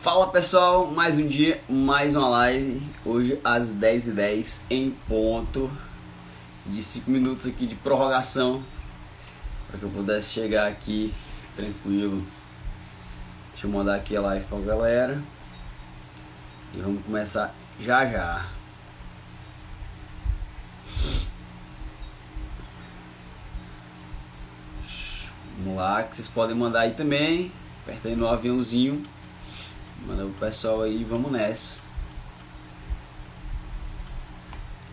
Fala pessoal, mais um dia, mais uma live. Hoje às 10h10 em ponto de 5 minutos aqui de prorrogação, para que eu pudesse chegar aqui tranquilo. Deixa eu mandar aqui a live pra galera e vamos começar já já. Vamos lá, que vocês podem mandar aí também. Aperta aí no aviãozinho, manda pro pessoal aí, vamos nessa.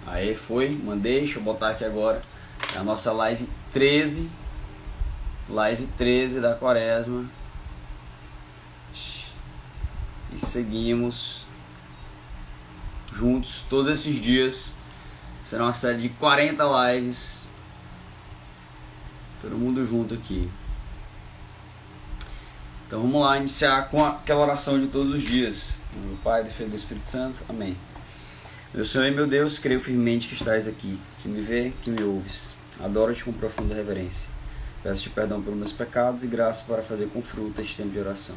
Aí foi, mandei, deixa eu botar aqui agora a nossa live 13 da quaresma. E seguimos juntos todos esses dias. Será uma série de 40 lives, todo mundo junto aqui. Então vamos lá iniciar com aquela oração de todos os dias. Em nome do Pai, do Filho e do Espírito Santo. Amém. Meu Senhor e meu Deus, creio firmemente que estás aqui, que me vê, que me ouves. Adoro-te com profunda reverência. Peço-te perdão pelos meus pecados e graça para fazer com fruto este tempo de oração.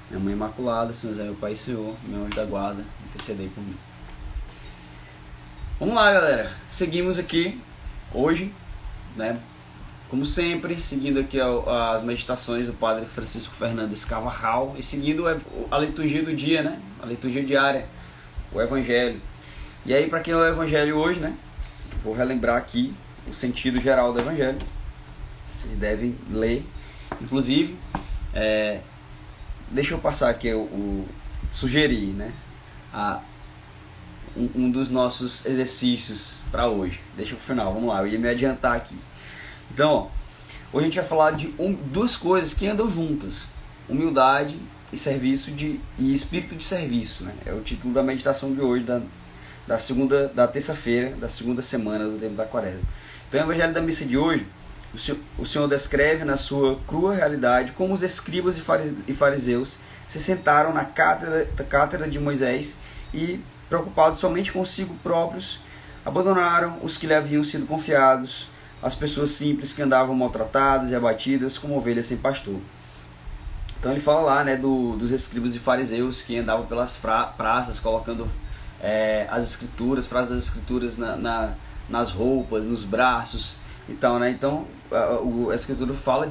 Minha Mãe Imaculada, São José, meu Pai e Senhor, meu anjo da guarda, intercedei por mim. Vamos lá, galera. Seguimos aqui hoje, né? Como sempre, seguindo aqui as meditações do Padre Francisco Fernandes Carvajal e seguindo a liturgia do dia, né? A liturgia diária, o Evangelho. E aí, para quem é o Evangelho hoje, né? Vou relembrar aqui o sentido geral do Evangelho. Vocês devem ler. Inclusive, deixa eu passar aqui sugerir, né? Um dos nossos exercícios para hoje. Deixa pro final, vamos lá. Eu ia me adiantar aqui. Então, ó, hoje a gente vai falar de duas coisas que andam juntas: humildade e serviço e espírito de serviço, né? É o título da meditação de hoje, da terça-feira, da segunda semana do tempo da quaresma. Então, o Evangelho da missa de hoje, o Senhor descreve na sua crua realidade como os escribas e fariseus se sentaram na cátedra de Moisés e, preocupados somente consigo próprios, abandonaram os que lhe haviam sido confiados, as pessoas simples que andavam maltratadas e abatidas como ovelhas sem pastor. Então ele fala lá, né, dos escribas e fariseus que andavam pelas praças colocando as escrituras, frases das escrituras nas roupas, nos braços e tal, né? Então a escritura fala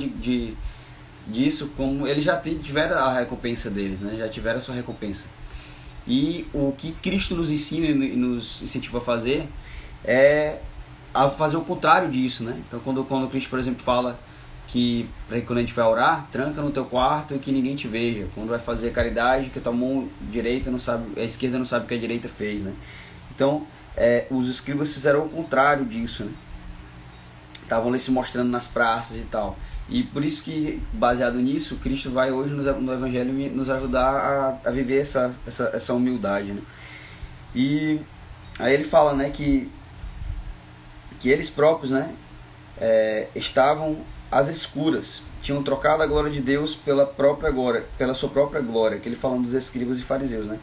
disso como eles já tiveram a recompensa deles, né? Já tiveram a sua recompensa. E o que Cristo nos ensina e nos incentiva a fazer é a fazer o contrário disso, né? Então quando Cristo, por exemplo, fala que quando a gente vai orar, tranca no teu quarto e que ninguém te veja. Quando vai fazer caridade, que a tua mão direita não sabe, a esquerda não sabe o que a direita fez, né? Então os escribas fizeram o contrário disso, né? Estavam ali se mostrando nas praças e tal. E por isso que, baseado nisso, Cristo vai hoje no Evangelho nos ajudar a viver essa humildade, né? E aí ele fala, né, que eles próprios, né, estavam às escuras, tinham trocado a glória de Deus pela sua própria glória, que ele falando dos escribas e fariseus, né?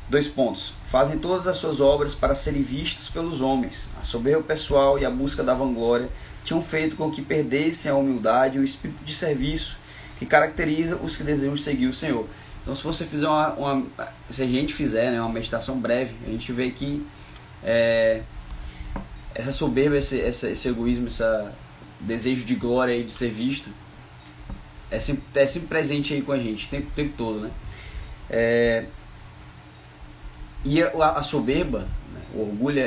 2 pontos. Fazem todas as suas obras para serem vistos pelos homens. A soberba pessoal e a busca da vanglória tinham feito com que perdessem a humildade e o espírito de serviço que caracteriza os que desejam seguir o Senhor. Então, se você fizer se a gente fizer, né, uma meditação breve, a gente vê que essa soberba, esse egoísmo, esse desejo de glória e de ser visto é sempre presente aí com a gente, o tempo todo, né? E a soberba, né, o orgulho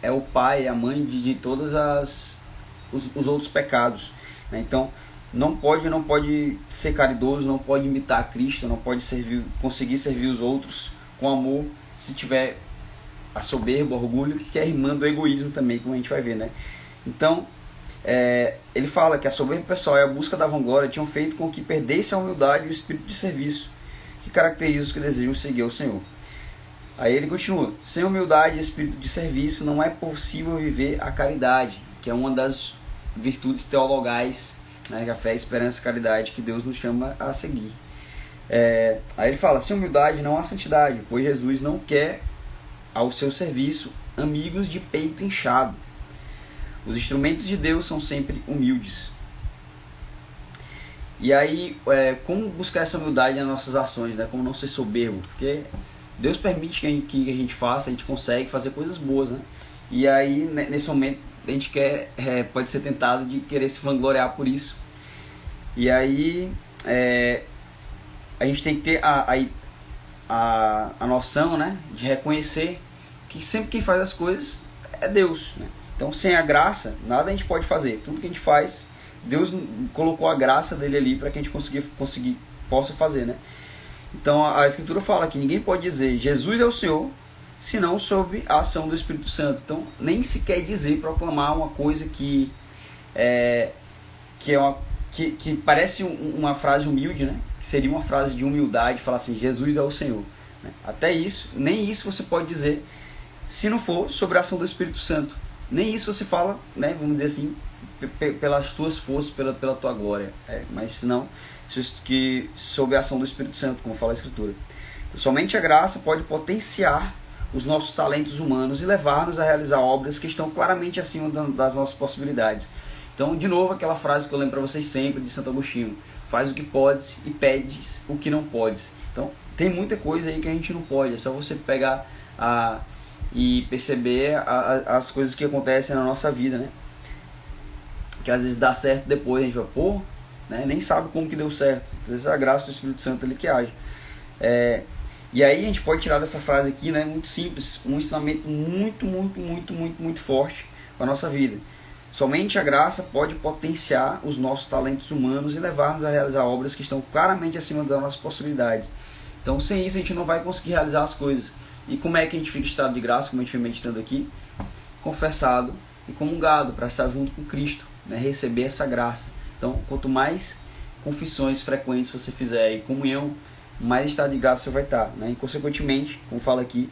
é o pai, é a mãe de todos os outros pecados, né? Então não pode ser caridoso, não pode imitar Cristo, não pode conseguir servir os outros com amor se tiver a soberba, o orgulho, que é irmã do egoísmo também, como a gente vai ver, né? Então ele fala que a soberba pessoal e a busca da vanglória tinham feito com que perdesse a humildade e o espírito de serviço que caracteriza os que desejam seguir o Senhor. Aí ele continua: sem humildade e espírito de serviço não é possível viver a caridade, que é uma das virtudes teologais, né, que a fé, a esperança e a caridade que Deus nos chama a seguir. Aí ele fala: sem humildade não há santidade, pois Jesus não quer ao seu serviço amigos de peito inchado. Os instrumentos de Deus são sempre humildes. E aí, como buscar essa humildade nas nossas ações, né? Como não ser soberbo, porque Deus permite que a gente faça, a gente consegue fazer coisas boas, né? E aí, nesse momento, a gente pode ser tentado de querer se vangloriar por isso. E aí, a gente tem que ter a noção, né, de reconhecer que sempre quem faz as coisas é Deus, né? Então, sem a graça, nada a gente pode fazer. Tudo que a gente faz, Deus colocou a graça dele ali para que a gente possa fazer, né? Então, a Escritura fala que ninguém pode dizer Jesus é o Senhor, senão sob a ação do Espírito Santo. Então, nem se quer dizer, proclamar uma coisa que parece uma frase humilde, né? Que seria uma frase de humildade, falar assim, Jesus é o Senhor, né? Até isso, nem isso você pode dizer se não for sobre a ação do Espírito Santo. Nem isso você fala, né, vamos dizer assim, pelas tuas forças, pela tua glória, mas senão que sob a ação do Espírito Santo, como fala a Escritura. Somente a graça pode potenciar os nossos talentos humanos e levar-nos a realizar obras que estão claramente acima das nossas possibilidades. Então, de novo, aquela frase que eu lembro para vocês sempre, de Santo Agostinho: faz o que podes e pedes o que não podes. Então, tem muita coisa aí que a gente não pode, é só você pegar e perceber as coisas que acontecem na nossa vida, né? Que às vezes dá certo depois, a gente vai, né? Nem sabe como que deu certo. Às vezes é a graça do Espírito Santo ali que age. E aí a gente pode tirar dessa frase aqui, né, muito simples, um ensinamento muito forte para a nossa vida. Somente a graça pode potenciar os nossos talentos humanos e levar-nos a realizar obras que estão claramente acima das nossas possibilidades. Então, sem isso, a gente não vai conseguir realizar as coisas. E como é que a gente fica em estado de graça, como a gente vem meditando aqui? Confessado e comungado, para estar junto com Cristo, né, receber essa graça. Então, quanto mais confissões frequentes você fizer e comunhão, mais estado de graça você vai estar, né? E, consequentemente, como fala aqui,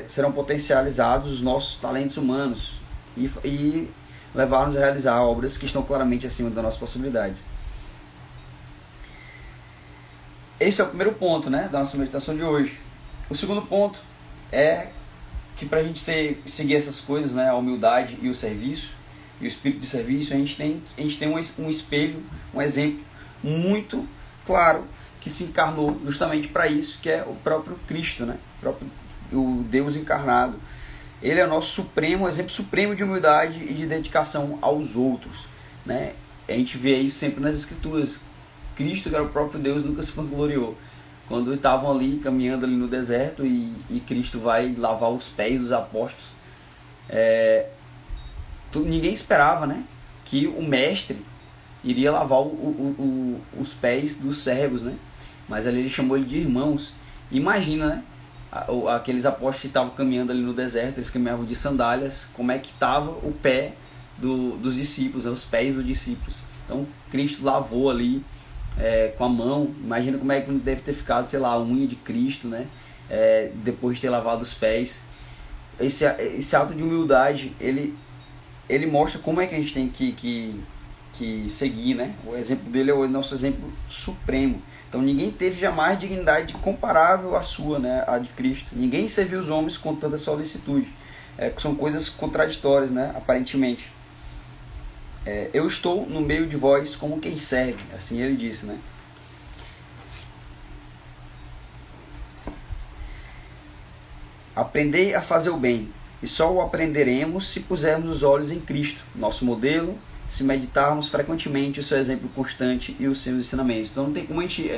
serão potencializados os nossos talentos humanos e levar-nos a realizar obras que estão claramente acima das nossas possibilidades. Esse é o primeiro ponto, né, da nossa meditação de hoje. O segundo ponto é que para a gente seguir essas coisas, né, a humildade e o serviço, e o espírito de serviço, a gente tem um espelho, um exemplo muito claro que se encarnou justamente para isso, que é o próprio Cristo, né? O Deus encarnado. Ele é o nosso exemplo supremo de humildade e de dedicação aos outros, né? A gente vê isso sempre nas Escrituras. Cristo, que era o próprio Deus, nunca se vangloriou. Quando estavam ali, caminhando ali no deserto, e Cristo vai lavar os pés dos apóstolos, ninguém esperava, né, que o mestre iria lavar os pés dos servos, né? Mas ali ele chamou ele de irmãos. Imagina, né? Aqueles apóstolos que estavam caminhando ali no deserto, eles caminhavam de sandálias, como é que estava o pé dos discípulos, né? Os pés dos discípulos. Então Cristo lavou ali com a mão. Imagina como é que deve ter ficado, sei lá, a unha de Cristo, né? Depois de ter lavado os pés. Esse ato de humildade, ele mostra como é que a gente tem que seguir, né? O exemplo dele é o nosso exemplo supremo. Então ninguém teve jamais dignidade comparável à sua, né? A de Cristo. Ninguém serviu os homens com tanta solicitude. São coisas contraditórias, né? Aparentemente. Eu estou no meio de vós como quem serve, assim ele disse, né? Aprendei a fazer o bem, e só o aprenderemos se pusermos os olhos em Cristo, nosso modelo, se meditarmos frequentemente o seu exemplo constante e os seus ensinamentos. Então não tem como a gente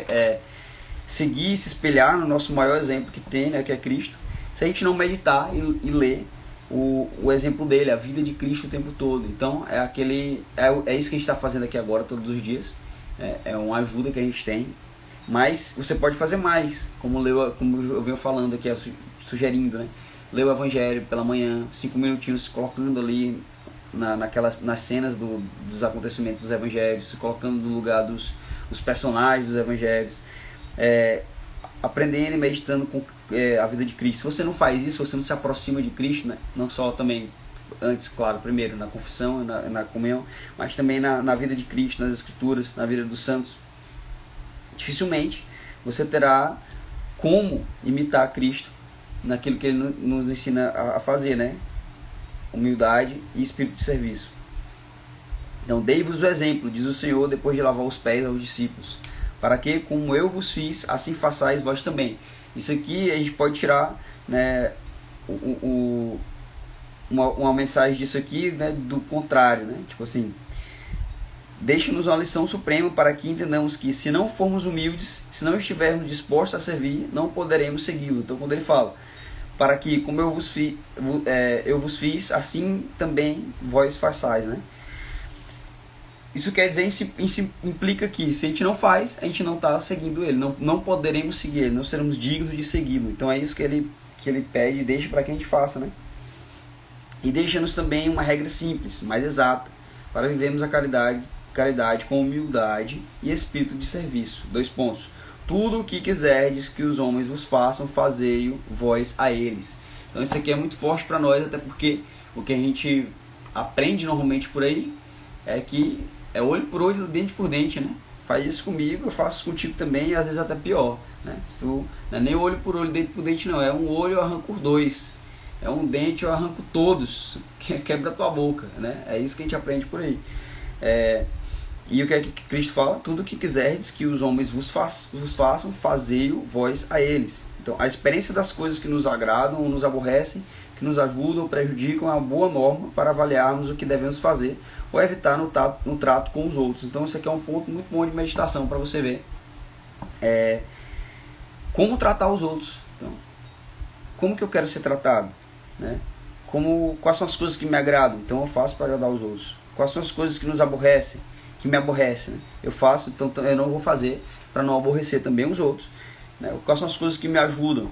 seguir, se espelhar no nosso maior exemplo que tem, né, que é Cristo, se a gente não meditar e ler o exemplo dele, a vida de Cristo o tempo todo. Então é isso que a gente está fazendo aqui agora, todos os dias. É uma ajuda que a gente tem, mas você pode fazer mais, como eu venho falando aqui, sugerindo, né? Ler o Evangelho pela manhã, 5 minutinhos se colocando ali nas cenas dos acontecimentos dos Evangelhos, se colocando no lugar dos personagens dos Evangelhos, aprendendo e meditando com a vida de Cristo. Se você não faz isso, você não se aproxima de Cristo, né? Não só também antes, claro, primeiro na confissão, na comunhão, mas também na vida de Cristo, nas Escrituras, na vida dos santos. Dificilmente você terá como imitar Cristo naquilo que ele nos ensina a fazer, né? Humildade e espírito de serviço. Então, dei-vos o exemplo, diz o Senhor, depois de lavar os pés aos discípulos, para que, como eu vos fiz, assim façais vós também. Isso aqui a gente pode tirar, né, uma mensagem disso aqui, né, do contrário, né? Tipo assim, deixe-nos uma lição suprema para que entendamos que, se não formos humildes, se não estivermos dispostos a servir, não poderemos segui-lo. Então, quando ele fala, para que, como eu vos fiz, assim também vós façais, né? Isso quer dizer, isso implica que, se a gente não faz, a gente não está seguindo ele, não poderemos seguir ele, não seremos dignos de segui-lo. Então é isso que ele pede e deixa para que a gente faça, né? E deixa-nos também uma regra simples, mais exata, para vivermos a caridade com humildade e espírito de serviço. 2 pontos. Tudo o que quiserdes que os homens vos façam, fazei-o vós a eles. Então isso aqui é muito forte para nós, até porque o que a gente aprende normalmente por aí é que é olho por olho, dente por dente, né? Faz isso comigo, eu faço isso contigo também, e às vezes até pior, né? Não é nem olho por olho, dente por dente, não. É um olho, eu arranco os 2. É um dente, eu arranco todos. Quebra a tua boca, né? É isso que a gente aprende por aí. E o que é que Cristo fala? Tudo o que quiserdes que os homens vos façam, fazei-o vós a eles. Então, a experiência das coisas que nos agradam ou nos aborrecem, que nos ajudam ou prejudicam, é uma boa norma para avaliarmos o que devemos fazer ou evitar no trato com os outros. Então, isso aqui é um ponto muito bom de meditação para você ver como tratar os outros. Então, como que eu quero ser tratado, né? Quais são as coisas que me agradam? Então, eu faço para agradar os outros. Quais são as coisas que nos aborrecem? Que me aborrecem, né? Eu faço, então eu não vou fazer para não aborrecer também os outros, né? Quais são as coisas que me ajudam?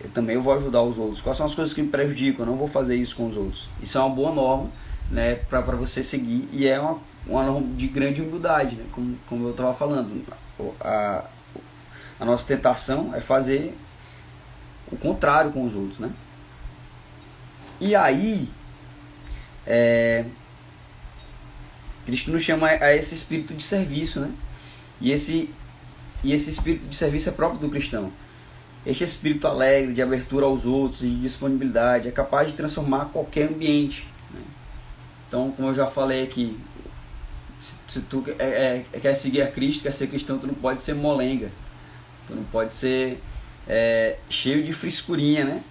Eu também vou ajudar os outros. Quais são as coisas que me prejudicam? Eu não vou fazer isso com os outros. Isso é uma boa norma, né, para você seguir, e é uma norma de grande humildade, né? Como eu estava falando, a nossa tentação é fazer o contrário com os outros, né? E aí Cristo nos chama a esse espírito de serviço, né? E esse espírito de serviço é próprio do cristão. Este espírito alegre, de abertura aos outros, de disponibilidade, é capaz de transformar qualquer ambiente, né? Então, como eu já falei aqui, se tu quer seguir a Cristo, quer ser cristão, tu não pode ser molenga. Tu não pode ser cheio de frescurinha, né?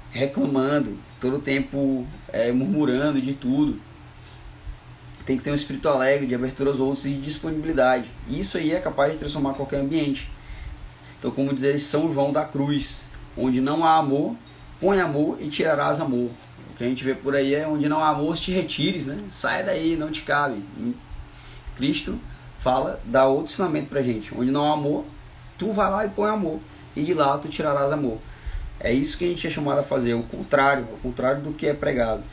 Reclamando, todo o tempo murmurando de tudo. Tem que ter um espírito alegre, de abertura aos outros e de disponibilidade. E isso aí é capaz de transformar qualquer ambiente. Então, como dizer São João da Cruz, onde não há amor, põe amor e tirarás amor. O que a gente vê por aí é: onde não há amor, te retires, né? Sai daí, não te cabe. Cristo dá outro ensinamento pra gente: onde não há amor, tu vai lá e põe amor, e de lá tu tirarás amor. É isso que a gente é chamado a fazer, o contrário do que é pregado.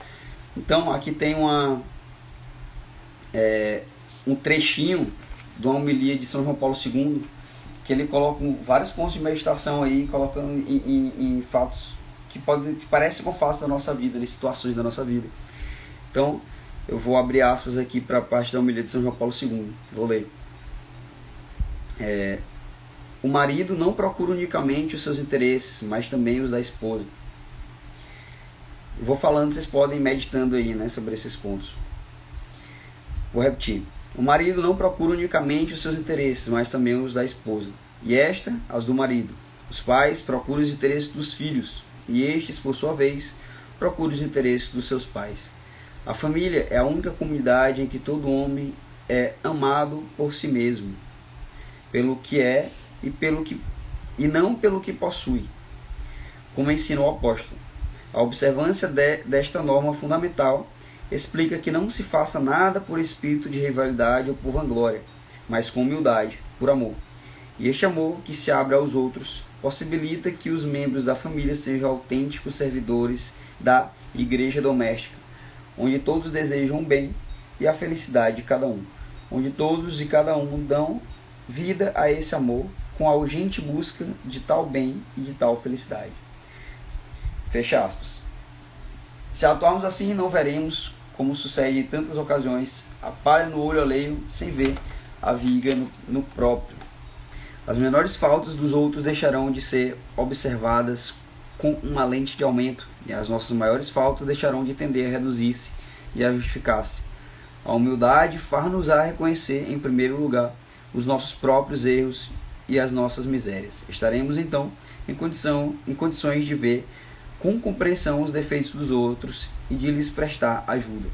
Então, aqui tem um trechinho de uma homilia de São João Paulo II, que ele coloca vários pontos de meditação aí, colocando em fatos que parecem com fatos da nossa vida, situações da nossa vida. Então, eu vou abrir aspas aqui para a parte da homilia de São João Paulo II. Vou ler. O marido não procura unicamente os seus interesses, mas também os da esposa. Eu vou falando, vocês podem ir meditando aí, né, sobre esses pontos. Vou repetir. O marido não procura unicamente os seus interesses, mas também os da esposa, e esta, os do marido. Os pais procuram os interesses dos filhos, e estes, por sua vez, procuram os interesses dos seus pais. A família é a única comunidade em que todo homem é amado por si mesmo, pelo que é e não pelo que possui, como ensina o apóstolo. A observância desta norma fundamental explica que não se faça nada por espírito de rivalidade ou por vanglória, mas com humildade, por amor. E este amor, que se abre aos outros, possibilita que os membros da família sejam autênticos servidores da igreja doméstica, onde todos desejam o bem e a felicidade de cada um, onde todos e cada um dão vida a esse amor com a urgente busca de tal bem e de tal felicidade. Fecha aspas. Se atuarmos assim, não veremos, como sucede em tantas ocasiões, a palha no olho alheio sem ver a viga no próprio. As menores faltas dos outros deixarão de ser observadas com uma lente de aumento, e as nossas maiores faltas deixarão de tender a reduzir-se e a justificar-se. A humildade far-nos-á reconhecer, em primeiro lugar, os nossos próprios erros e as nossas misérias. Estaremos, então, em condições de ver com compreensão os defeitos dos outros e de lhes prestar ajuda.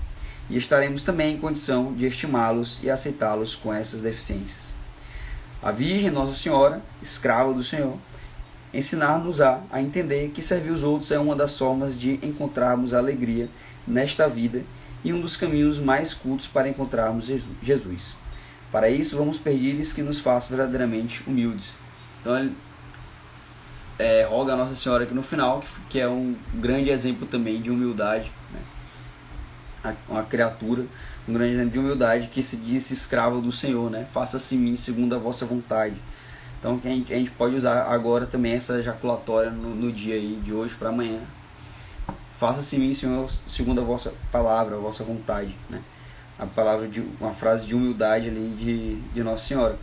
E estaremos também em condição de estimá-los e aceitá-los com essas deficiências. A Virgem Nossa Senhora, escrava do Senhor, ensinar-nos-á a entender que servir os outros é uma das formas de encontrarmos a alegria nesta vida e um dos caminhos mais cultos para encontrarmos Jesus. Para isso, vamos pedir-lhes que nos façam verdadeiramente humildes. Então, ele roga a Nossa Senhora aqui no final, que é um grande exemplo também de humildade, né? Uma criatura, um grande exemplo de humildade, que se disse escrava do Senhor, né? Faça-se em mim segundo a vossa vontade. Então, que a gente pode usar agora também essa ejaculatória no dia aí, de hoje para amanhã. Faça-se em mim, Senhor, segundo a vossa palavra, a vossa vontade, né? A palavra de uma frase de humildade ali de Nossa Senhora,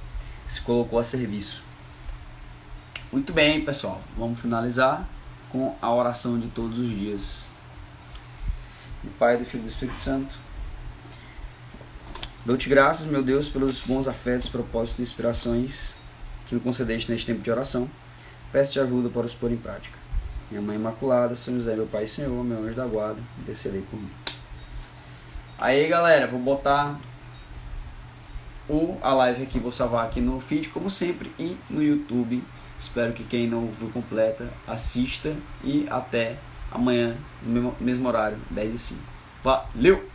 que se colocou a serviço. Muito bem, pessoal, vamos finalizar com a oração de todos os dias. Do Pai, do Filho e do Espírito Santo. Dou-te graças, meu Deus, pelos bons afetos, propósitos e inspirações que me concedeste neste tempo de oração. Peço-te ajuda para os pôr em prática. Minha Mãe Imaculada, São José, meu Pai e Senhor, meu anjo da guarda, intercedei por mim. Aí, galera, vou botar a live aqui, vou salvar aqui no feed, como sempre, e no YouTube. Espero que quem não viu completa, assista, e até amanhã, no mesmo horário, 10h05. Valeu!